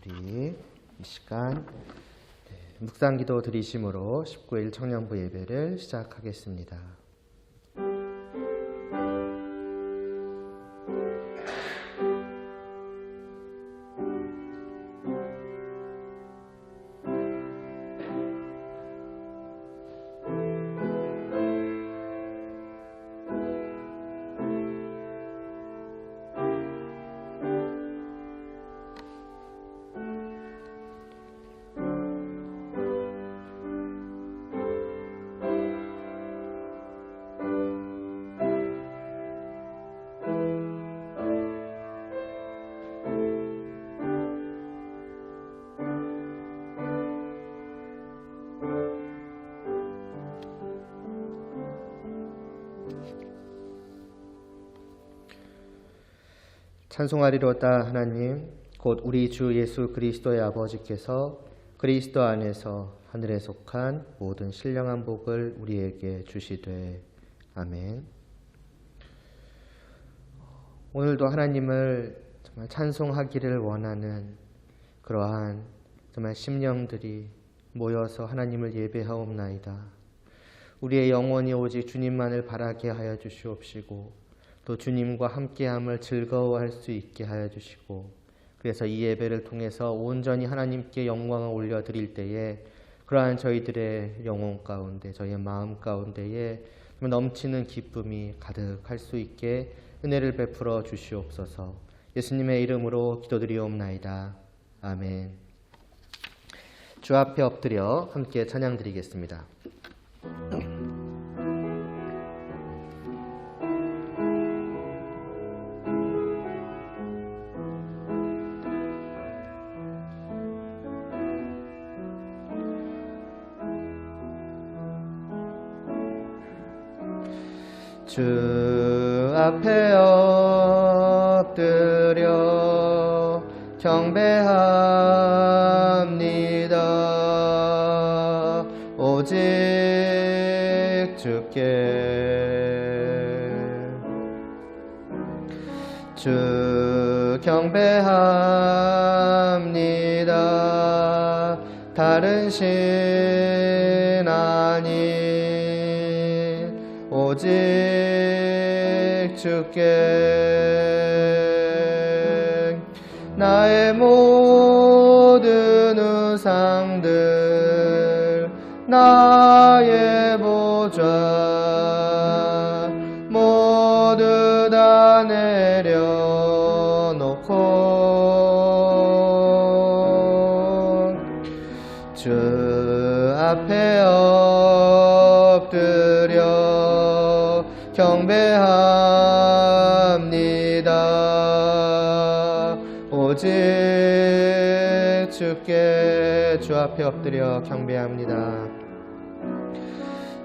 우리 이 시간 묵상기도 드리심으로 19일 청년부 예배를 시작하겠습니다. 찬송하리로다. 하나님 곧 우리 주 예수 그리스도의 아버지께서 그리스도 안에서 하늘에 속한 모든 신령한 복을 우리에게 주시되. 아멘. 오늘도 하나님을 정말 찬송하기를 원하는 그러한 정말 심령들이 모여서 하나님을 예배하옵나이다. 우리의 영혼이 오직 주님만을 바라게 하여 주시옵시고 또 주님과 함께함을 즐거워할 수 있게 하여 주시고, 그래서 이 예배를 통해서 온전히 하나님께 영광을 올려드릴 때에 그러한 저희들의 영혼 가운데, 저희의 마음 가운데에 넘치는 기쁨이 가득할 수 있게 은혜를 베풀어 주시옵소서. 예수님의 이름으로 기도드리옵나이다. 아멘. 주 앞에 엎드려 함께 찬양 드리겠습니다. 주 앞에 엎드려 경배합니다. 오직 주께 주 경배합니다. 다른 신 아닌 오직 주께 나의 모든 우상들, 나의 보좌 모두 다 내려놓고 주 앞에 엎드려 경배합니다. 오직 주께 주 앞에 엎드려 경배합니다.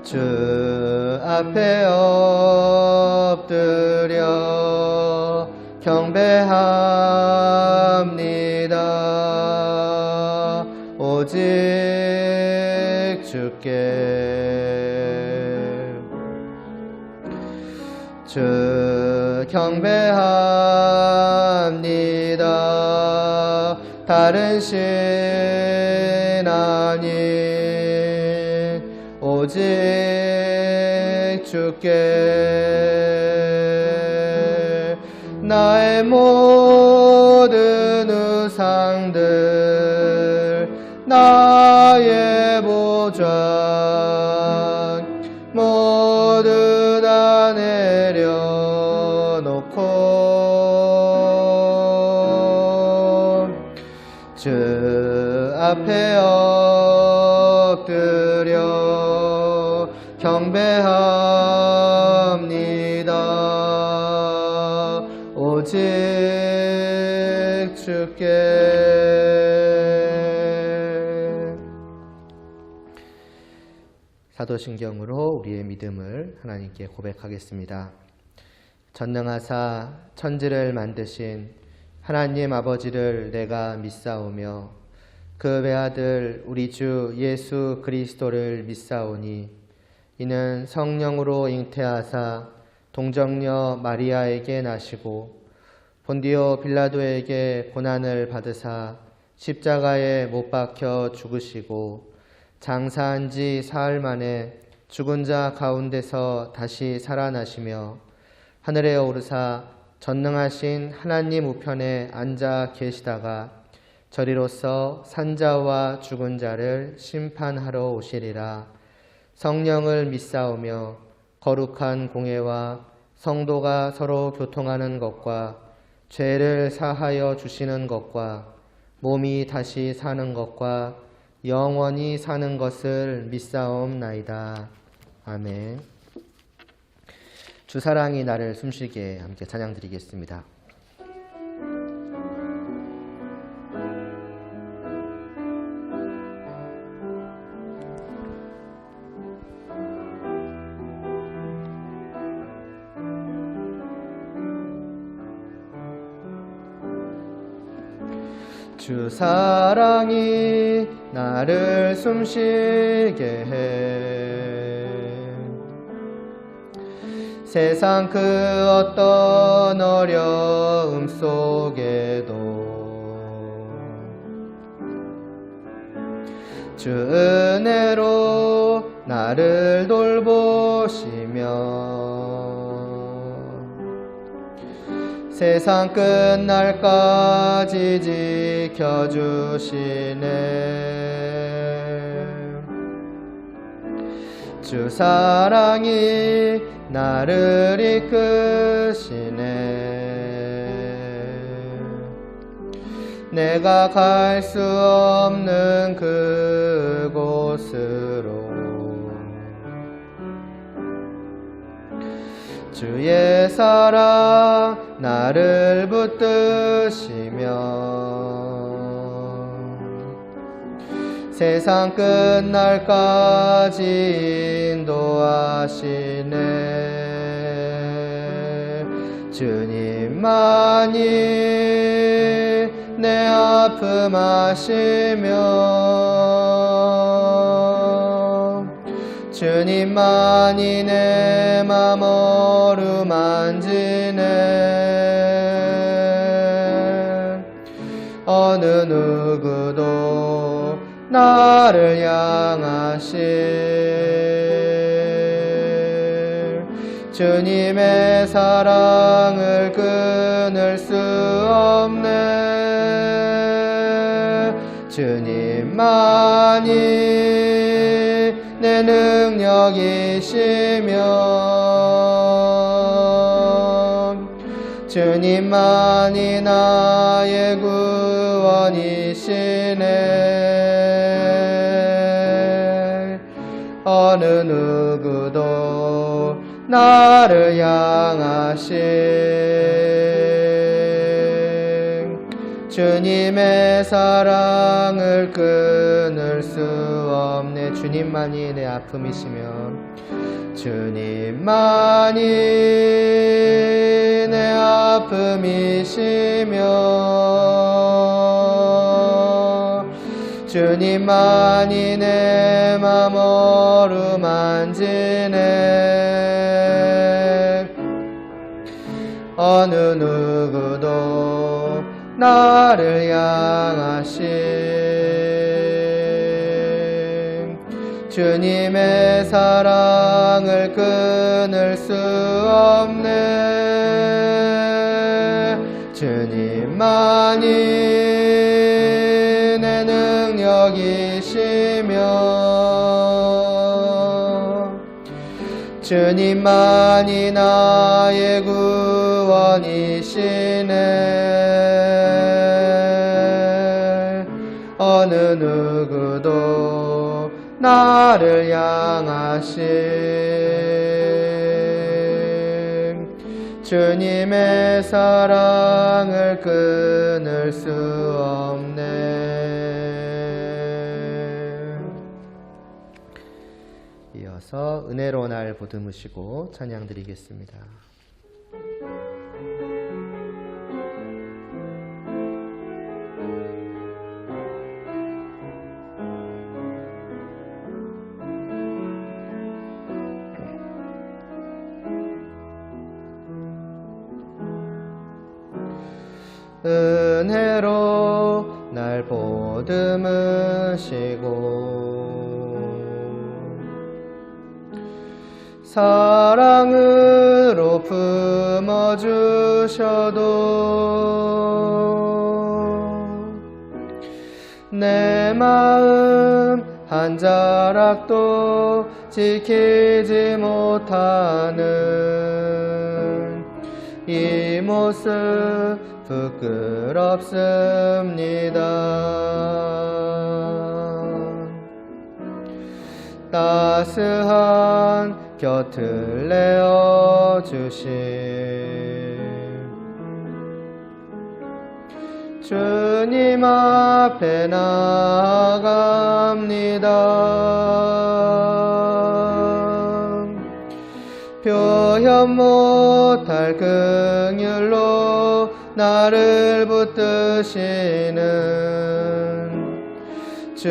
주 앞에 엎드려 경배합니다. 오직 주께 주 경배합니다. 다른 신 아닌 오직 주께 나의 모든 우상들, 나의 보좌 모두 다 내려놓고 주 앞에 엎드려 경배합니다. 오직 주께. 사도신경으로 우리의 믿음을 하나님께 고백하겠습니다. 전능하사 천지를 만드신 하나님 아버지를 내가 믿사오며 그 외아들 우리 주 예수 그리스도를 믿사오니 이는 성령으로 잉태하사 동정녀 마리아에게 나시고 본디오 빌라도에게 고난을 받으사 십자가에 못 박혀 죽으시고 장사한 지 사흘 만에 죽은 자 가운데서 다시 살아나시며 하늘에 오르사 전능하신 하나님 우편에 앉아 계시다가 저리로서 산자와 죽은 자를 심판하러 오시리라. 성령을 믿사오며 거룩한 공회와 성도가 서로 교통하는 것과 죄를 사하여 주시는 것과 몸이 다시 사는 것과 영원히 사는 것을 믿사옵나이다. 아멘. 주 사랑이 나를 숨쉬게 함께 찬양 드리겠습니다. 주 사랑이 나를 숨쉬게 해 세상 그 어떤 어려움 속에도 주 은혜로 나를 돌보시며 세상 끝날까지 지켜주시네. 주 사랑이 나를 이끄시네. 내가 갈 수 없는 그곳으로 주의 사랑 나를 붙드시며 세상 끝날까지 인도하시네. 주님만이 내 아픔 아시며 주님만이 내 맘 어루만지네. 어느 누구도 나를 향하실 주님의 사랑을 끊을 수 없네. 주님만이 내 능력이시며 주님만이 나의 구원이시네. 어느 누구도 나를 향하신 주님의 사랑을 끊을 수 없네. 주님만이 내 아픔이시며 주님만이 내 아픔이시며 주님만이 내 맘 어루만지네. 어느 누구도 나를 향하신 주님의 사랑을 끊을 수 없네. 주님만이 내 능력이시며 주님만이 나의 구원이시네. 어느 누구도 나를 향하신 주님의 사랑을 끊을 수 없네. 이어서 은혜로 날 보듬으시고 찬양 드리겠습니다. 은혜로 날 보듬으시고 사랑으로 품어주셔도 내 마음 한 자락도 지키지 못하는 이 모습 부끄럽습니다. 따스한 곁을 내어주신 주님 앞에 나아갑니다. 표현 못할 긍휼로 나를 붙드시는 주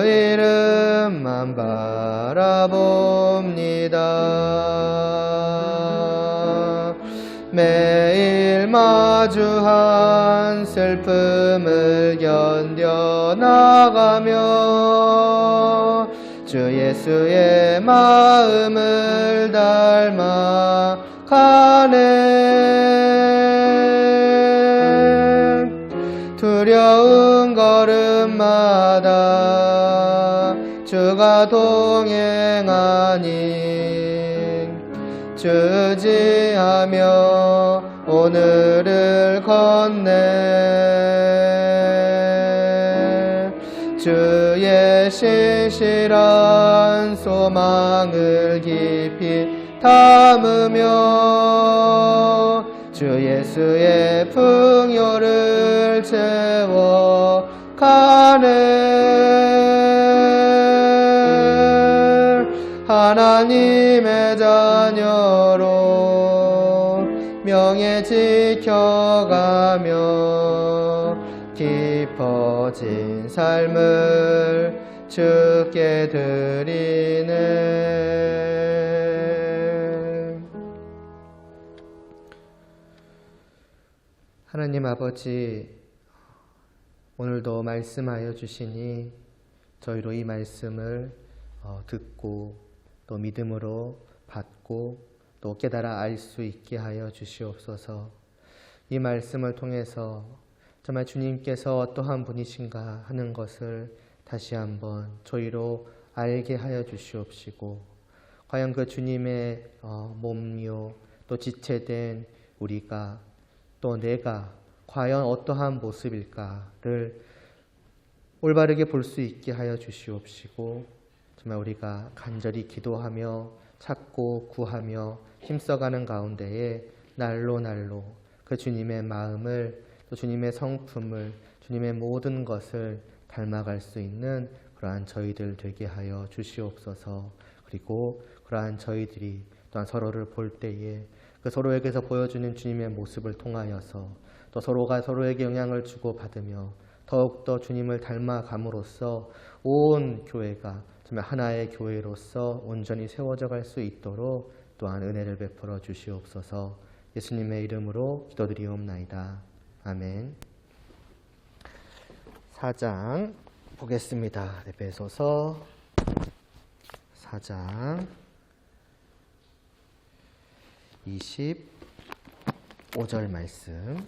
이름만 바라봅니다. 매일 마주한 슬픔을 견뎌나가며 주 예수의 마음을 닮아가네. 두려운 걸음마다 주가 동행하니 주지하며 오늘을 건네 주의 신실한 소망을 깊이 담으며 주 예수의 풍요를 채워가네. 하나님의 자녀로 명예 지켜가며 깊어진 삶을 주께 드리네. 하나님 아버지, 오늘도 말씀하여 주시니 저희로 이 말씀을 듣고 또 믿음으로 받고 또 깨달아 알 수 있게 하여 주시옵소서. 이 말씀을 통해서 정말 주님께서 어떠한 분이신가 하는 것을 다시 한번 저희로 알게 하여 주시옵시고, 과연 그 주님의 몸요 또 지체된 우리가 또 내가 과연 어떠한 모습일까를 올바르게 볼 수 있게 하여 주시옵시고, 정말 우리가 간절히 기도하며 찾고 구하며 힘써가는 가운데에 날로 그 주님의 마음을 또 주님의 성품을 주님의 모든 것을 닮아갈 수 있는 그러한 저희들 되게 하여 주시옵소서. 그리고 그러한 저희들이 또한 서로를 볼 때에 그 서로에게서 보여주는 주님의 모습을 통하여서 또 서로가 서로에게 영향을 주고받으며 더욱더 주님을 닮아감으로써 온 교회가 정말 하나의 교회로서 온전히 세워져 갈 수 있도록 또한 은혜를 베풀어 주시옵소서. 예수님의 이름으로 기도드리옵나이다. 아멘. 4장 보겠습니다. 에베소서 4장 25절 말씀.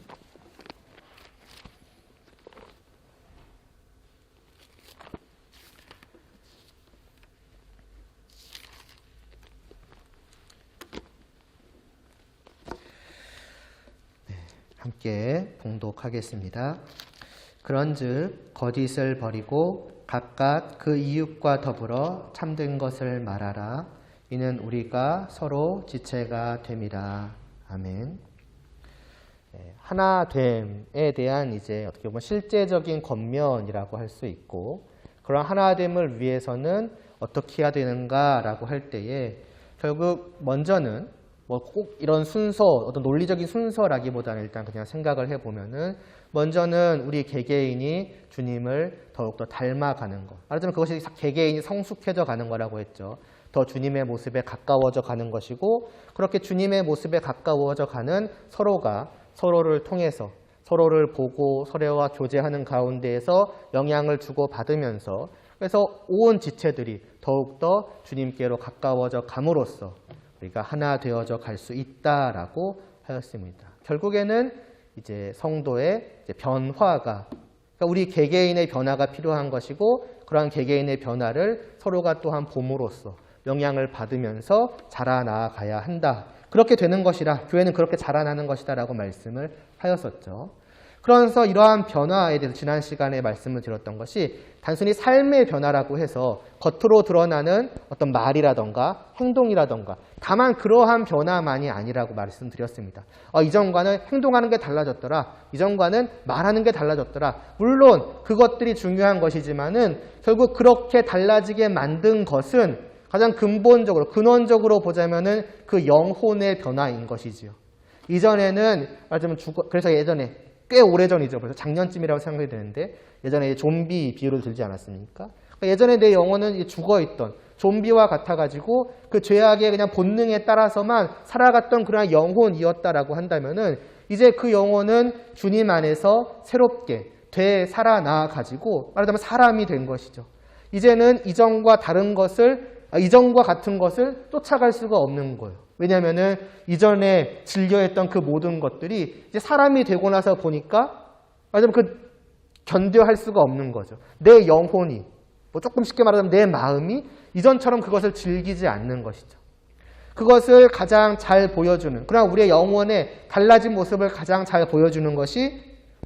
함께 봉독하겠습니다. 그런즉 거짓을 버리고 각각 그 이웃과 더불어 참된 것을 말하라. 이는 우리가 서로 지체가 됨이라. 아멘. 하나됨에 대한 이제 어떻게 보면 실제적인 겉면이라고 할 수 있고, 그런 하나됨을 위해서는 어떻게 해야 되는가라고 할 때에 결국 먼저는 꼭 이런 순서, 어떤 논리적인 순서라기보다는 일단 그냥 생각을 해보면은 먼저는 우리 개개인이 주님을 더욱더 닮아가는 것. 말하자면 그것이 개개인이 성숙해져 가는 거라고 했죠. 더 주님의 모습에 가까워져 가는 것이고, 그렇게 주님의 모습에 가까워져 가는 서로가 서로를 통해서 서로를 보고 서로와 교제하는 가운데에서 영향을 주고받으면서 그래서 온 지체들이 더욱더 주님께로 가까워져 감으로써 우리가 하나 되어져 갈 수 있다라고 하였습니다. 결국에는 이제 성도의 이제 변화가 그러니까 우리 개개인의 변화가 필요한 것이고 그러한 개개인의 변화를 서로가 또한 봄으로써 영향을 받으면서 자라나가야 한다. 그렇게 되는 것이라 교회는 그렇게 자라나는 것이다 라고 말씀을 하였었죠. 그러면서 이러한 변화에 대해서 지난 시간에 말씀을 드렸던 것이 단순히 삶의 변화라고 해서 겉으로 드러나는 어떤 말이라던가 행동이라던가 다만 그러한 변화만이 아니라고 말씀드렸습니다. 이전과는 행동하는 게 달라졌더라. 이전과는 말하는 게 달라졌더라. 물론 그것들이 중요한 것이지만은 결국 그렇게 달라지게 만든 것은 가장 근본적으로 근원적으로 보자면은 그 영혼의 변화인 것이지요. 이전에는 말하자면 그래서 예전에 꽤 오래전이죠. 벌써 작년쯤이라고 생각이 되는데 예전에 좀비 비유를 들지 않았습니까? 그러니까 예전에 내 영혼은 죽어있던 좀비와 같아가지고 그 죄악의 그냥 본능에 따라서만 살아갔던 그런 영혼이었다라고 한다면은 이제 그 영혼은 주님 안에서 새롭게 되살아나가지고 말하자면 사람이 된 것이죠. 이제는 이전과 같은 것을 쫓아갈 수가 없는 거예요. 왜냐하면은 이전에 즐겨했던 그 모든 것들이 이제 사람이 되고 나서 보니까 맞으면 견뎌할 수가 없는 거죠. 내 영혼이 조금 쉽게 말하자면 내 마음이 이전처럼 그것을 즐기지 않는 것이죠. 그것을 가장 잘 보여주는 그러나 우리의 영혼의 달라진 모습을 가장 잘 보여주는 것이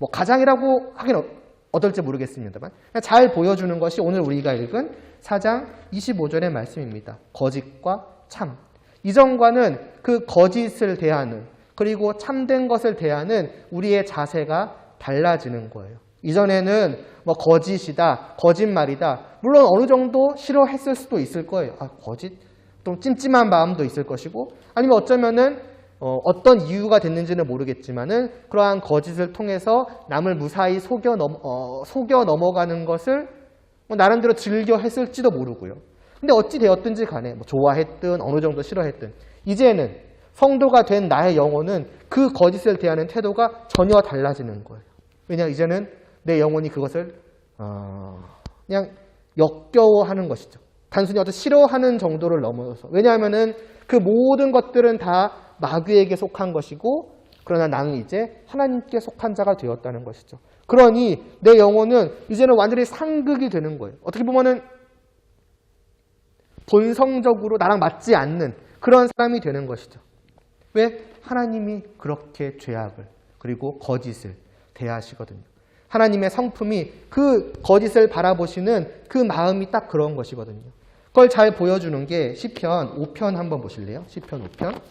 가장이라고 하긴 어떨지 모르겠습니다만 잘 보여주는 것이 오늘 우리가 읽은 4장 25절의 말씀입니다. 거짓과 참. 이전과는 그 거짓을 대하는 그리고 참된 것을 대하는 우리의 자세가 달라지는 거예요. 이전에는 거짓이다, 거짓말이다. 물론 어느 정도 싫어했을 수도 있을 거예요. 거짓? 좀 찜찜한 마음도 있을 것이고 아니면 어쩌면은 어떤 이유가 됐는지는 모르겠지만은 그러한 거짓을 통해서 남을 무사히 속여 넘어가는 것을 나름대로 즐겨 했을지도 모르고요. 근데 어찌 되었든지 간에 좋아했든 어느 정도 싫어했든 이제는 성도가 된 나의 영혼은 그 거짓을 대하는 태도가 전혀 달라지는 거예요. 왜냐 이제는 내 영혼이 그것을 그냥 역겨워하는 것이죠. 단순히 어떤 싫어하는 정도를 넘어서 왜냐하면은 그 모든 것들은 다 마귀에게 속한 것이고 그러나 나는 이제 하나님께 속한 자가 되었다는 것이죠. 그러니 내 영혼은 이제는 완전히 상극이 되는 거예요. 어떻게 보면은 본성적으로 나랑 맞지 않는 그런 사람이 되는 것이죠. 왜? 하나님이 그렇게 죄악을 그리고 거짓을 대하시거든요. 하나님의 성품이 그 거짓을 바라보시는 그 마음이 딱 그런 것이거든요. 그걸 잘 보여주는 게 시편 5편 한번 보실래요? 시편 5편.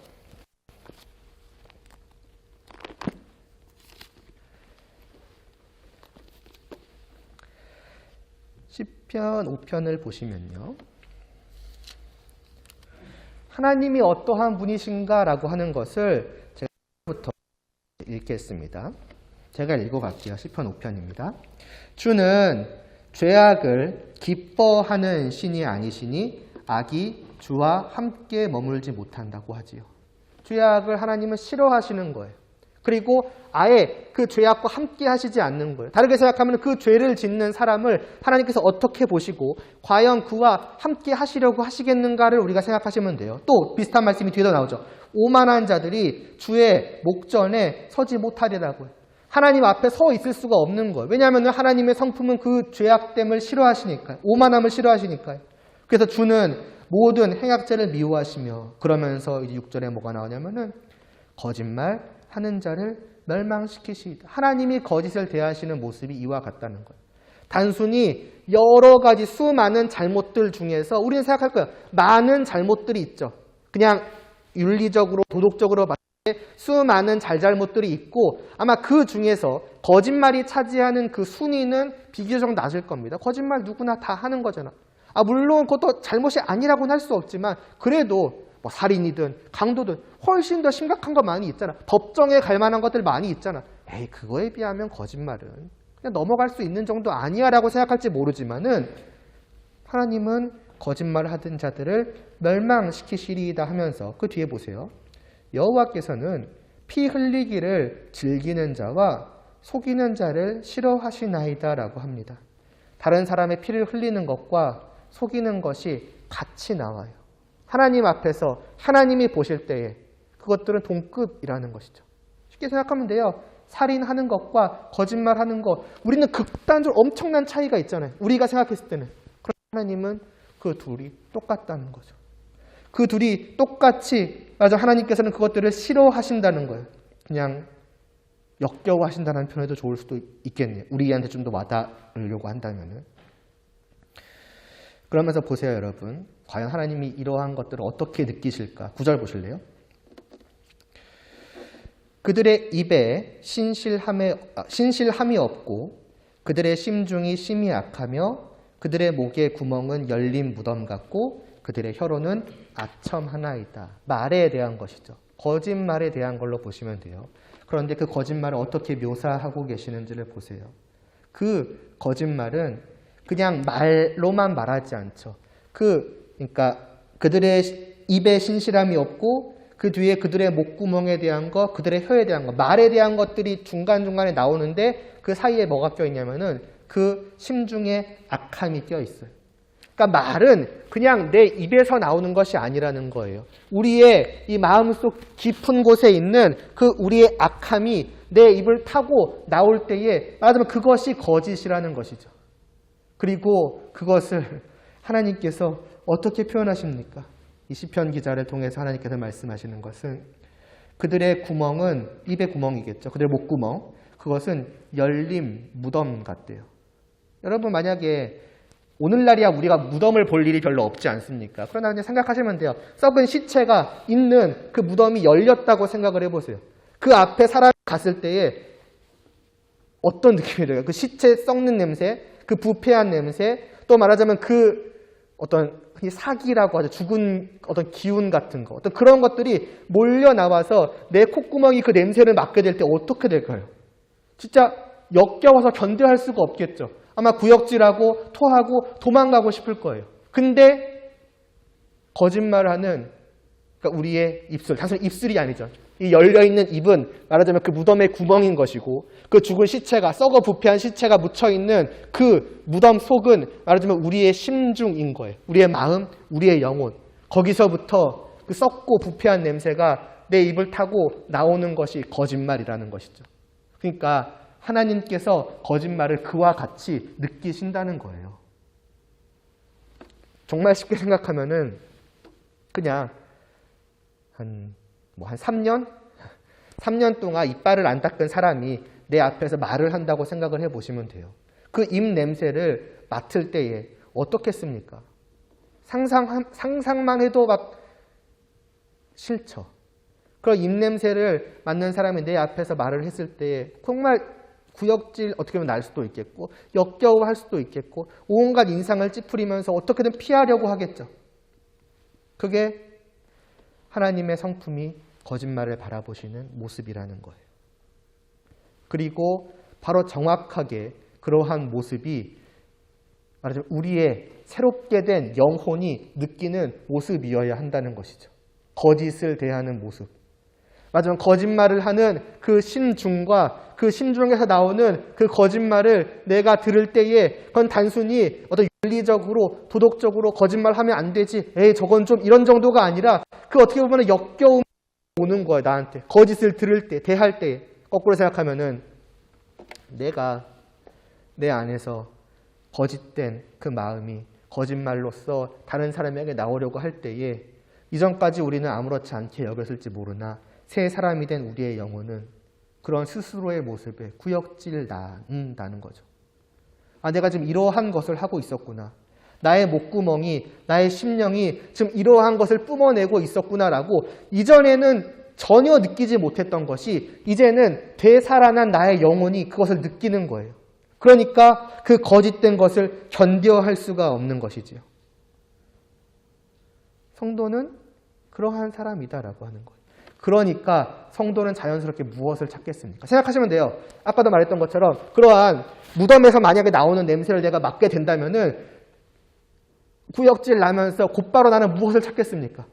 시편 5편을 보시면요. 하나님이 어떠한 분이신가라고 하는 것을 제가 부터 읽겠습니다. 제가 읽어갈게요. 시편 5편입니다. 주는 죄악을 기뻐하는 신이 아니시니 악이 주와 함께 머물지 못한다고 하지요. 죄악을 하나님은 싫어하시는 거예요. 그리고 아예 그 죄악과 함께 하시지 않는 거예요. 다르게 생각하면 그 죄를 짓는 사람을 하나님께서 어떻게 보시고 과연 그와 함께 하시려고 하시겠는가를 우리가 생각하시면 돼요. 또 비슷한 말씀이 뒤에도 나오죠. 오만한 자들이 주의 목전에 서지 못하리라고요. 하나님 앞에 서 있을 수가 없는 거예요. 왜냐하면 하나님의 성품은 그 죄악됨을 싫어하시니까요. 오만함을 싫어하시니까요. 그래서 주는 모든 행악자를 미워하시며 그러면서 이제 6절에 뭐가 나오냐면은 거짓말 하는 자를 멸망시키시이다. 하나님이 거짓을 대하시는 모습이 이와 같다는 거예요. 단순히 여러 가지 수많은 잘못들 중에서 우리는 생각할 거예요. 많은 잘못들이 있죠. 그냥 윤리적으로 도덕적으로 봤을 때 수많은 잘잘못들이 있고 아마 그 중에서 거짓말이 차지하는 그 순위는 비교적 낮을 겁니다. 거짓말 누구나 다 하는 거잖아. 물론 그것도 잘못이 아니라고는 할 수 없지만 그래도 살인이든 강도든 훨씬 더 심각한 거 많이 있잖아. 법정에 갈 만한 것들 많이 있잖아. 그거에 비하면 거짓말은 그냥 넘어갈 수 있는 정도 아니야 라고 생각할지 모르지만은 하나님은 거짓말 하던 자들을 멸망시키시리이다 하면서 그 뒤에 보세요. 여호와께서는 피 흘리기를 즐기는 자와 속이는 자를 싫어하시나이다 라고 합니다. 다른 사람의 피를 흘리는 것과 속이는 것이 같이 나와요. 하나님 앞에서 하나님이 보실 때에 그것들은 동급이라는 것이죠. 쉽게 생각하면 돼요. 살인하는 것과 거짓말하는 것, 우리는 극단적으로 엄청난 차이가 있잖아요. 우리가 생각했을 때는. 그러나 하나님은 그 둘이 똑같다는 거죠. 그 둘이 똑같이, 맞아, 하나님께서는 그것들을 싫어하신다는 거예요. 그냥 역겨워하신다는 표현도 좋을 수도 있겠네요. 우리한테 좀 더 와닿으려고 한다면은. 그러면서 보세요, 여러분. 과연 하나님이 이러한 것들을 어떻게 느끼실까? 9절 보실래요? 그들의 입에 신실함이 없고 그들의 심중이 심히 악하며 그들의 목의 구멍은 열린 무덤 같고 그들의 혀로는 아첨하나이다. 말에 대한 것이죠. 거짓말에 대한 걸로 보시면 돼요. 그런데 그 거짓말을 어떻게 묘사하고 계시는지를 보세요. 그 거짓말은 그냥 말로만 말하지 않죠. 그러니까 그들의 입에 신실함이 없고 그 뒤에 그들의 목구멍에 대한 것, 그들의 혀에 대한 것, 말에 대한 것들이 중간중간에 나오는데 그 사이에 뭐가 껴있냐면은 그 심중에 악함이 껴있어요. 그러니까 말은 그냥 내 입에서 나오는 것이 아니라는 거예요. 우리의 이 마음속 깊은 곳에 있는 그 우리의 악함이 내 입을 타고 나올 때에 말하자면 그것이 거짓이라는 것이죠. 그리고 그것을 하나님께서 어떻게 표현하십니까? 이 시편 기자를 통해서 하나님께서 말씀하시는 것은 그들의 구멍은 입의 구멍이겠죠. 그들의 목구멍. 그것은 열린 무덤 같대요. 여러분 만약에 오늘날이야 우리가 무덤을 볼 일이 별로 없지 않습니까? 그러나 그냥 생각하시면 돼요. 썩은 시체가 있는 그 무덤이 열렸다고 생각을 해보세요. 그 앞에 사람이 갔을 때에 어떤 느낌이 들어요? 그 시체 썩는 냄새, 그 부패한 냄새, 또 말하자면 그 어떤 사기라고 하죠. 죽은 어떤 기운 같은 거, 어떤 그런 것들이 몰려 나와서 내 콧구멍이 그 냄새를 맡게 될 때 어떻게 될까요? 진짜 역겨워서 견뎌할 수가 없겠죠. 아마 구역질하고 토하고 도망가고 싶을 거예요. 근데 거짓말하는 그러니까 우리의 입술, 단순히 입술이 아니죠. 이 열려있는 입은 말하자면 그 무덤의 구멍인 것이고 그 죽은 시체가 썩어 부패한 시체가 묻혀있는 그 무덤 속은 말하자면 우리의 심중인 거예요. 우리의 마음, 우리의 영혼. 거기서부터 그 썩고 부패한 냄새가 내 입을 타고 나오는 것이 거짓말이라는 것이죠. 그러니까 하나님께서 거짓말을 그와 같이 느끼신다는 거예요. 정말 쉽게 생각하면은 그냥 한 3년? 3년 동안 이빨을 안 닦은 사람이 내 앞에서 말을 한다고 생각을 해보시면 돼요. 그 입 냄새를 맡을 때에 어떻겠습니까? 상상만 해도 막 싫죠. 그런 입 냄새를 맡는 사람이 내 앞에서 말을 했을 때에 정말 구역질 어떻게 보면 날 수도 있겠고 역겨워할 수도 있겠고 온갖 인상을 찌푸리면서 어떻게든 피하려고 하겠죠. 그게 하나님의 성품이 거짓말을 바라보시는 모습이라는 거예요. 그리고 바로 정확하게 그러한 모습이 말하자면 우리의 새롭게 된 영혼이 느끼는 모습이어야 한다는 것이죠. 거짓을 대하는 모습. 맞으면 거짓말을 하는 그 심중과 그 심중에서 나오는 그 거짓말을 내가 들을 때에 그건 단순히 어떤 윤리적으로 도덕적으로 거짓말하면 안 되지. 에이 저건 좀 이런 정도가 아니라 그 어떻게 보면 역겨움이 오는 거야 나한테. 거짓을 들을 때, 대할 때 거꾸로 생각하면은 내가 내 안에서 거짓된 그 마음이 거짓말로써 다른 사람에게 나오려고 할 때에 이전까지 우리는 아무렇지 않게 여겼을지 모르나 새 사람이 된 우리의 영혼은 그런 스스로의 모습에 구역질 난다는 거죠. 아, 내가 지금 이러한 것을 하고 있었구나. 나의 목구멍이, 나의 심령이 지금 이러한 것을 뿜어내고 있었구나라고 이전에는 전혀 느끼지 못했던 것이 이제는 되살아난 나의 영혼이 그것을 느끼는 거예요. 그러니까 그 거짓된 것을 견뎌할 수가 없는 것이지요. 성도는 그러한 사람이다라고 하는 거예요. 그러니까 성도는 자연스럽게 무엇을 찾겠습니까? 생각하시면 돼요. 아까도 말했던 것처럼 그러한 무덤에서 만약에 나오는 냄새를 내가 맡게 된다면은 구역질 나면서 곧바로 나는 무엇을 찾겠습니까?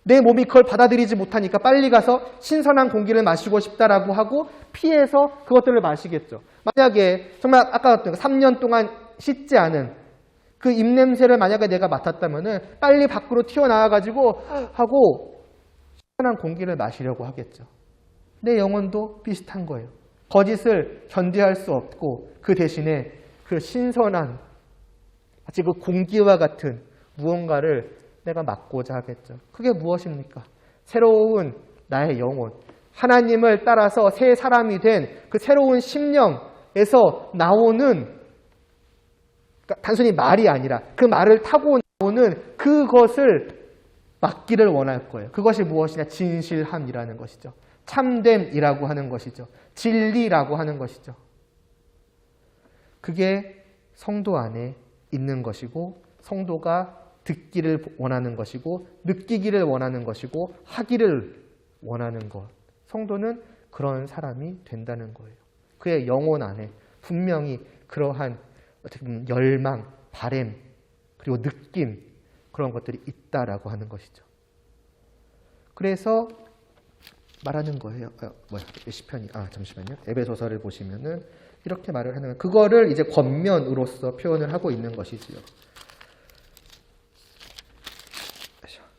내 몸이 그걸 받아들이지 못하니까 빨리 가서 신선한 공기를 마시고 싶다라고 하고 피해서 그것들을 마시겠죠. 만약에 정말 아까 같은 3년 동안 씻지 않은 그 입냄새를 만약에 내가 맡았다면은 빨리 밖으로 튀어나와가지고 하고 신선한 공기를 마시려고 하겠죠. 내 영혼도 비슷한 거예요. 거짓을 견디할 수 없고 그 대신에 그 신선한 마치 그 공기와 같은 무언가를 내가 맡고자 하겠죠. 그게 무엇입니까? 새로운 나의 영혼, 하나님을 따라서 새 사람이 된 그 새로운 심령에서 나오는, 그러니까 단순히 말이 아니라 그 말을 타고 나오는 그것을 맡기를 원할 거예요. 그것이 무엇이냐? 진실함이라는 것이죠. 참됨이라고 하는 것이죠. 진리라고 하는 것이죠. 그게 성도 안에 있는 것이고 성도가 듣기를 원하는 것이고 느끼기를 원하는 것이고 하기를 원하는 것. 성도는 그런 사람이 된다는 거예요. 그의 영혼 안에 분명히 그러한 어떻게 보면 열망, 바램, 그리고 느낌 그런 것들이 있다라고 하는 것이죠. 그래서 말하는 거예요. 시편이 잠시만요. 에베소서를 보시면은 이렇게 말을 하는 거예요. 그거를 이제 권면으로서 표현을 하고 있는 것이지요.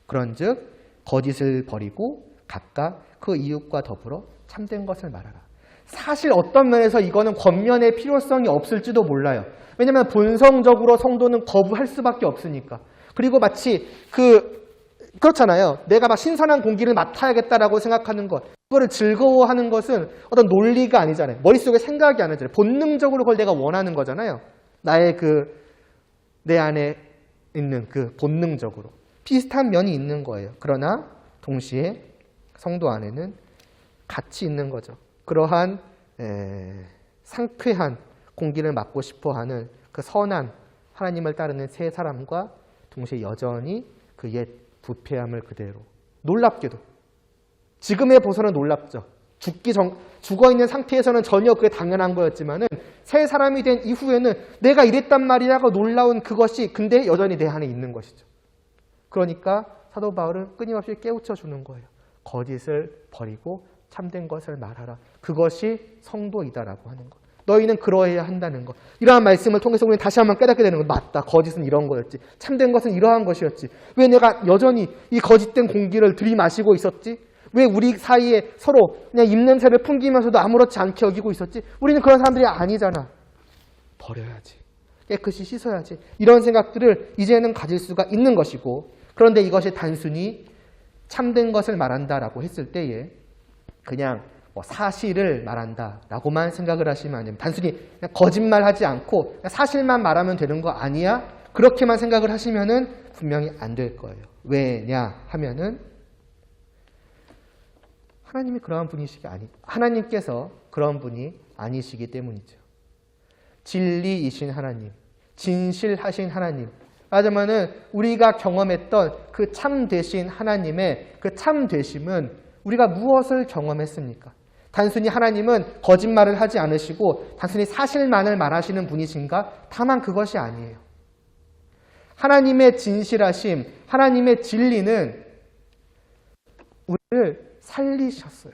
그런즉 거짓을 버리고 각각 그 이웃과 더불어 참된 것을 말하라. 사실 어떤 면에서 이거는 권면의 필요성이 없을지도 몰라요. 왜냐하면 본성적으로 성도는 거부할 수밖에 없으니까. 그리고 마치 그렇잖아요. 내가 막 신선한 공기를 맡아야겠다라고 생각하는 것, 그거를 즐거워하는 것은 어떤 논리가 아니잖아요. 머릿속에 생각이 아니잖아요. 본능적으로 그걸 내가 원하는 거잖아요. 나의 내 안에 있는 그 본능적으로. 비슷한 면이 있는 거예요. 그러나 동시에 성도 안에는 같이 있는 거죠. 그러한 상쾌한 공기를 맡고 싶어하는 그 선한 하나님을 따르는 새 사람과 동시에 여전히 그 옛 부패함을 그대로 놀랍게도 지금의 보서는 놀랍죠. 죽어있는 상태에서는 전혀 그게 당연한 거였지만은 새 사람이 된 이후에는 내가 이랬단 말이라고 놀라운 그것이 근데 여전히 내 안에 있는 것이죠. 그러니까 사도 바울은 끊임없이 깨우쳐 주는 거예요. 거짓을 버리고 참된 것을 말하라. 그것이 성도이다라고 하는 것. 너희는 그러해야 한다는 것. 이러한 말씀을 통해서 우리는 다시 한번 깨닫게 되는 것. 맞다. 거짓은 이런 거였지. 참된 것은 이러한 것이었지. 왜 내가 여전히 이 거짓된 공기를 들이마시고 있었지? 왜 우리 사이에 서로 그냥 입냄새를 풍기면서도 아무렇지 않게 여기고 있었지? 우리는 그런 사람들이 아니잖아. 버려야지. 깨끗이 씻어야지. 이런 생각들을 이제는 가질 수가 있는 것이고, 그런데 이것이 단순히 참된 것을 말한다라고 했을 때에 그냥 사실을 말한다라고만 생각을 하시면 안 됩니다. 단순히 그냥 거짓말하지 않고 그냥 사실만 말하면 되는 거 아니야? 그렇게만 생각을 하시면은 분명히 안 될 거예요. 왜냐 하면은 하나님께서 그런 분이 아니시기 때문이죠. 진리이신 하나님, 진실하신 하나님, 하지만은 우리가 경험했던 그 참되신 하나님의 그 참되심은 우리가 무엇을 경험했습니까? 단순히 하나님은 거짓말을 하지 않으시고 단순히 사실만을 말하시는 분이신가? 다만 그것이 아니에요. 하나님의 진실하심, 하나님의 진리는 우리를 살리셨어요.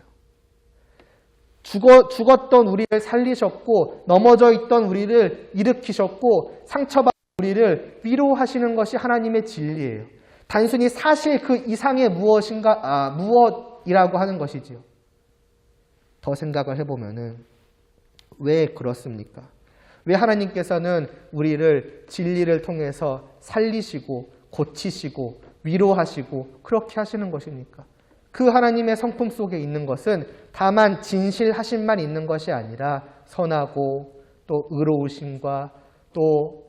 죽었던 우리를 살리셨고 넘어져 있던 우리를 일으키셨고 상처받은 우리를 위로하시는 것이 하나님의 진리예요. 단순히 사실 그 이상의 무엇이라고 하는 것이지요. 더 생각을 해보면은 왜 그렇습니까? 왜 하나님께서는 우리를 진리를 통해서 살리시고 고치시고 위로하시고 그렇게 하시는 것입니까? 그 하나님의 성품 속에 있는 것은 다만 진실하심만 있는 것이 아니라 선하고 또 의로우심과 또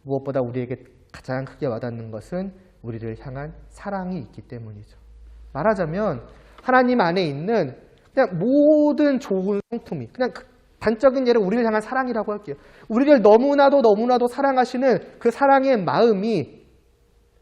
무엇보다 우리에게 가장 크게 와닿는 것은 우리를 향한 사랑이 있기 때문이죠. 말하자면 하나님 안에 있는 그냥 모든 좋은 성품이, 그냥 단적인 예로 우리를 향한 사랑이라고 할게요. 우리를 너무나도 사랑하시는 그 사랑의 마음이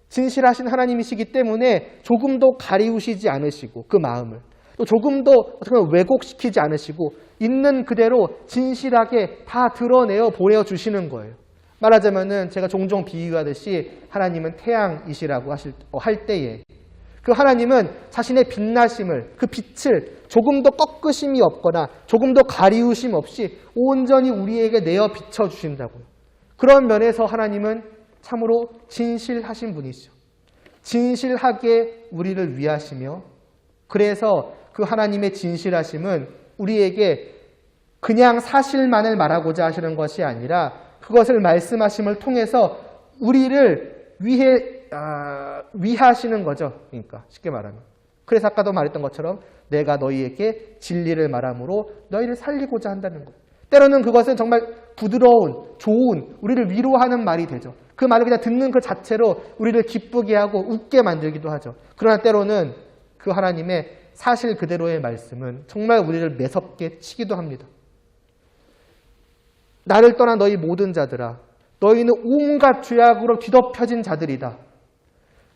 진실하신 하나님이시기 때문에 조금도 가리우시지 않으시고 그 마음을 또 조금도 어떻게 보면 왜곡시키지 않으시고 있는 그대로 진실하게 다 드러내어 보여주시는 거예요. 말하자면은 제가 종종 비유하듯이 하나님은 태양이시라고 할 때에 그 하나님은 자신의 빛나심을, 그 빛을 조금도 꺾으심이 없거나 조금도 가리우심 없이 온전히 우리에게 내어 비춰주신다고요. 그런 면에서 하나님은 참으로 진실하신 분이시죠. 진실하게 우리를 위하시며, 그래서 그 하나님의 진실하심은 우리에게 그냥 사실만을 말하고자 하시는 것이 아니라 그것을 말씀하심을 통해서 우리를 위하시는 거죠. 그러니까 쉽게 말하면. 그래서 아까도 말했던 것처럼 내가 너희에게 진리를 말함으로 너희를 살리고자 한다는 거예요. 때로는 그것은 정말 부드러운, 좋은, 우리를 위로하는 말이 되죠. 그 말을 그냥 듣는 그 자체로 우리를 기쁘게 하고 웃게 만들기도 하죠. 그러나 때로는 그 하나님의 사실 그대로의 말씀은 정말 우리를 매섭게 치기도 합니다. 나를 떠난 너희 모든 자들아, 너희는 온갖 죄악으로 뒤덮여진 자들이다.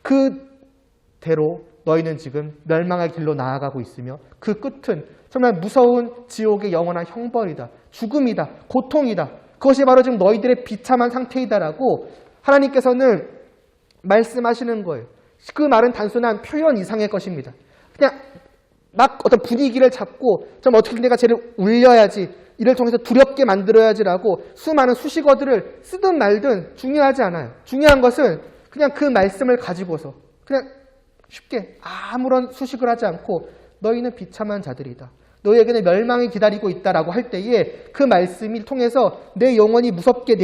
그대로 너희는 지금 멸망의 길로 나아가고 있으며 그 끝은 정말 무서운 지옥의 영원한 형벌이다. 죽음이다. 고통이다. 그것이 바로 지금 너희들의 비참한 상태이다라고 하나님께서는 말씀하시는 거예요. 그 말은 단순한 표현 이상의 것입니다. 그냥 막 어떤 분위기를 잡고 좀 어떻게 내가 쟤를 울려야지, 이를 통해서 두렵게 만들어야지라고 수많은 수식어들을 쓰든 말든 중요하지 않아요. 중요한 것은 그냥 그 말씀을 가지고서 그냥 쉽게 아무런 수식을 하지 않고 너희는 비참한 자들이다. 너희에게는 멸망이 기다리고 있다라고 할 때에 그 말씀을 통해서 내 영혼이 무섭게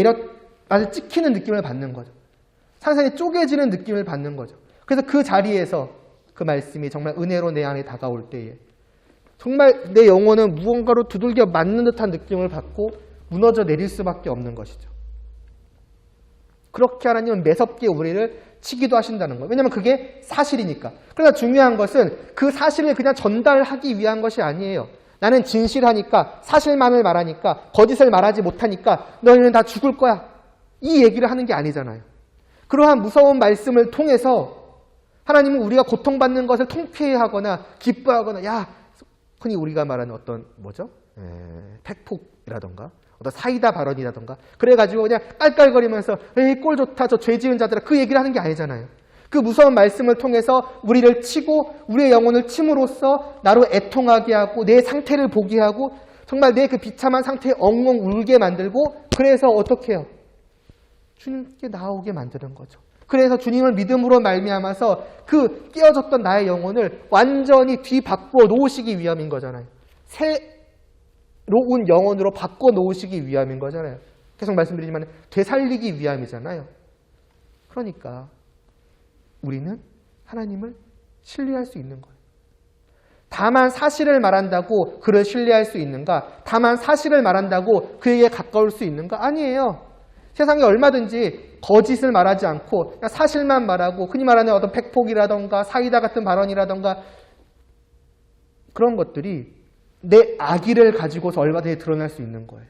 아주 찍히는 느낌을 받는 거죠. 상상이 쪼개지는 느낌을 받는 거죠. 그래서 그 자리에서 그 말씀이 정말 은혜로 내 안에 다가올 때에 정말 내 영혼은 무언가로 두들겨 맞는 듯한 느낌을 받고 무너져 내릴 수밖에 없는 것이죠. 그렇게 하나님은 매섭게 우리를 치기도 하신다는 거예요. 왜냐하면 그게 사실이니까. 그러나 중요한 것은 그 사실을 그냥 전달하기 위한 것이 아니에요. 나는 진실하니까, 사실만을 말하니까, 거짓을 말하지 못하니까 너희는 다 죽을 거야. 이 얘기를 하는 게 아니잖아요. 그러한 무서운 말씀을 통해서 하나님은 우리가 고통받는 것을 통쾌해하거나 기뻐하거나, 야, 흔히 우리가 말하는 어떤 팩폭이라던가 어떤 사이다 발언이라던가 그래가지고 그냥 깔깔거리면서 에이 꼴 좋다 저 죄 지은 자들아, 그 얘기를 하는 게 아니잖아요. 그 무서운 말씀을 통해서 우리를 치고 우리의 영혼을 침으로써 나로 애통하게 하고 내 상태를 보게 하고 정말 내 그 비참한 상태에 엉엉 울게 만들고, 그래서 어떻게 해요? 주님께 나오게 만드는 거죠. 그래서 주님을 믿음으로 말미암아서 그 깨어졌던 나의 영혼을 완전히 뒤바꾸어 놓으시기 위함인 거잖아요. 새로운 영혼으로 바꿔 놓으시기 위함인 거잖아요. 계속 말씀드리지만 되살리기 위함이잖아요. 그러니까 우리는 하나님을 신뢰할 수 있는 거예요. 다만 사실을 말한다고 그를 신뢰할 수 있는가? 다만 사실을 말한다고 그에게 가까울 수 있는가? 아니에요. 세상에 얼마든지 거짓을 말하지 않고 그냥 사실만 말하고 흔히 말하는 어떤 팩폭이라던가 사이다 같은 발언이라던가 그런 것들이 내 악의를 가지고서 얼마든지 드러날 수 있는 거예요.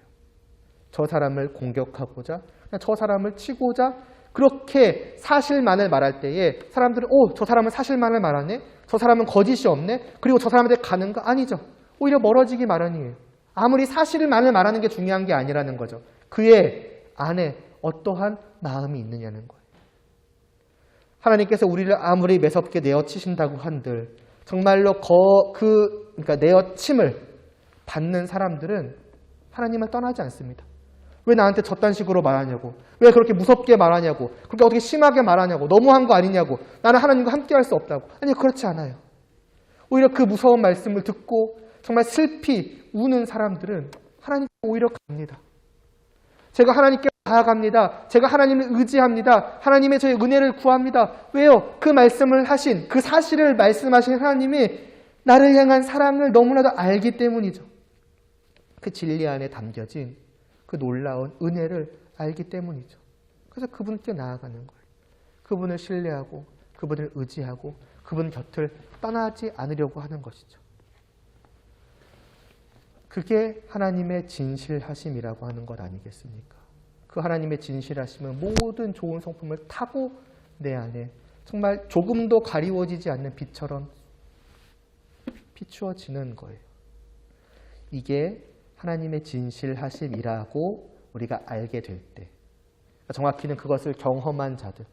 저 사람을 공격하고자, 저 사람을 치고자 그렇게 사실만을 말할 때에 사람들은 저 사람은 사실만을 말하네? 저 사람은 거짓이 없네? 그리고 저 사람한테 가는가? 아니죠. 오히려 멀어지기 마련이에요. 아무리 사실만을 말하는 게 중요한 게 아니라는 거죠. 그의 안에 어떠한 마음이 있느냐는 거예요. 하나님께서 우리를 아무리 매섭게 내어치신다고 한들 정말로 그러니까 내어침을 받는 사람들은 하나님을 떠나지 않습니다. 왜 나한테 저딴 식으로 말하냐고, 왜 그렇게 무섭게 말하냐고, 그렇게 어떻게 심하게 말하냐고, 너무한 거 아니냐고, 나는 하나님과 함께 할 수 없다고. 아니, 그렇지 않아요. 오히려 그 무서운 말씀을 듣고 정말 슬피 우는 사람들은 하나님께 오히려 갑니다. 제가 하나님께 나아갑니다. 제가 하나님을 의지합니다. 하나님의 저의 은혜를 구합니다. 왜요? 그 말씀을 하신, 그 사실을 말씀하신 하나님이 나를 향한 사랑을 너무나도 알기 때문이죠. 그 진리 안에 담겨진 그 놀라운 은혜를 알기 때문이죠. 그래서 그분께 나아가는 거예요. 그분을 신뢰하고 그분을 의지하고 그분 곁을 떠나지 않으려고 하는 것이죠. 그게 하나님의 진실하심이라고 하는 것 아니겠습니까? 그 하나님의 진실하심은 모든 좋은 성품을 타고 내 안에 정말 조금도 가리워지지 않는 빛처럼 비추어지는 거예요. 이게 하나님의 진실하심이라고 우리가 알게 될 때, 정확히는 그것을 경험한 자들,